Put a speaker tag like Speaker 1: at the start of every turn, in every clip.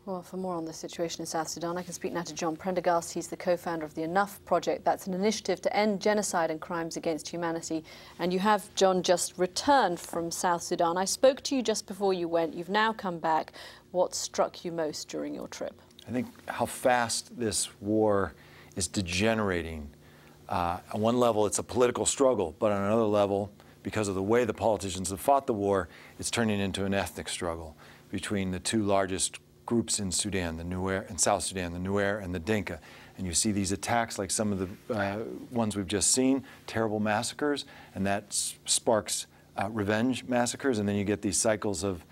Speaker 1: Well, for more on the situation in South Sudan, I can speak now to John Prendergast. He's the co-founder of the Enough Project. That's an initiative to end genocide and crimes against humanity. And you have, John, just returned from South Sudan. I spoke to you just before you went. You've now come back. What struck you most during your trip?
Speaker 2: I think how fast this war is degenerating. On one level, it's a political struggle, but on another level, because of the way the politicians have fought the war, it's turning into an ethnic struggle between the two largest groups in Sudan, the Nuer, in South Sudan, the Nuer and the Dinka. And you see these attacks like some of the ones we've just seen, terrible massacres, and that sparks revenge massacres, and then you get these cycles of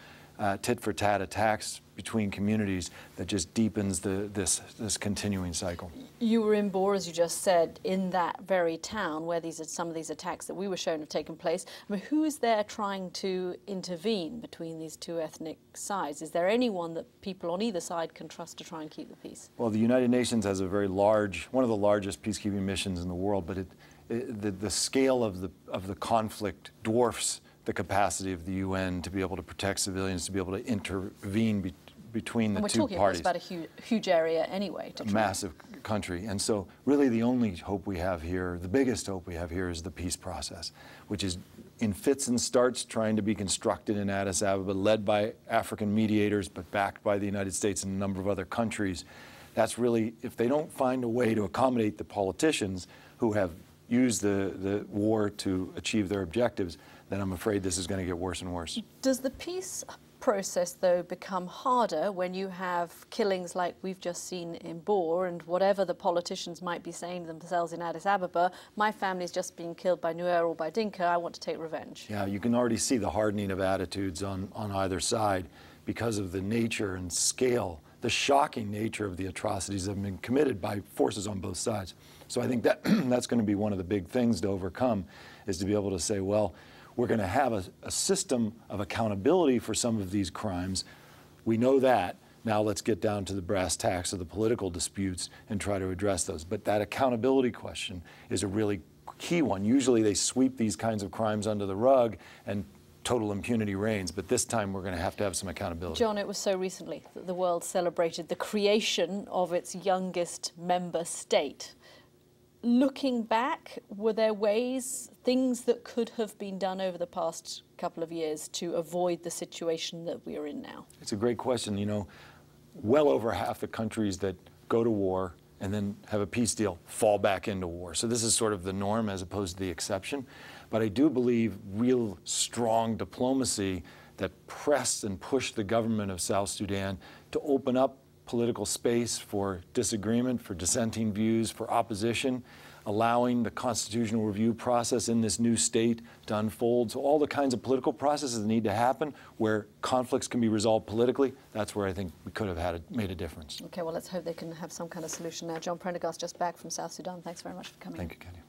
Speaker 2: tit-for-tat attacks between communities that just deepens this continuing cycle.
Speaker 1: You were in Bor, as you just said, in that very town where some of these attacks that we were shown have taken place. I mean, who is there trying to intervene between these two ethnic sides? Is there anyone that people on either side can trust to try and keep the peace?
Speaker 2: Well, the United Nations has a very large, one of the largest peacekeeping missions in the world, but the scale of the conflict dwarfs the capacity of the UN to be able to protect civilians, to be able to intervene between the two parties.
Speaker 1: And we're talking about a huge area anyway.
Speaker 2: A massive country. And so really the only hope we have here, the biggest hope we have here, is the peace process, which is in fits and starts trying to be constructed in Addis Ababa, led by African mediators, but backed by the United States and a number of other countries. That's really, if they don't find a way to accommodate the politicians who have used the war to achieve their objectives, then I'm afraid this is going to get worse and worse.
Speaker 1: Does the peace process, though, become harder when you have killings like we've just seen in Bor, and whatever the politicians might be saying to themselves in Addis Ababa, my family's just being killed by Nuer or by Dinka, I want to take revenge?
Speaker 2: Yeah, you can already see the hardening of attitudes on either side because of the nature and scale, the shocking nature of the atrocities that have been committed by forces on both sides. So I think that that's going to be one of the big things to overcome, is to be able to say, well, we're going to have a system of accountability for some of these crimes. We know that. Now let's get down to the brass tacks of the political disputes and try to address those. But that accountability question is a really key one. Usually they sweep these kinds of crimes under the rug and total impunity reigns, but this time we're going to have some accountability.
Speaker 1: John, it was so recently that the world celebrated the creation of its youngest member state. Looking back, were there things that could have been done over the past couple of years to avoid the situation that we are in now?
Speaker 2: It's a great question. You know, well over half the countries that go to war and then have a peace deal fall back into war. So this is sort of the norm as opposed to the exception. But I do believe real strong diplomacy that pressed and pushed the government of South Sudan to open up political space for disagreement, for dissenting views, for opposition, allowing the constitutional review process in this new state to unfold. So all the kinds of political processes that need to happen where conflicts can be resolved politically, that's where I think we could have made a difference.
Speaker 1: Okay, well, let's hope they can have some kind of solution now. John Prendergast, just back from South Sudan. Thanks very much for coming.
Speaker 2: Thank you, Katty.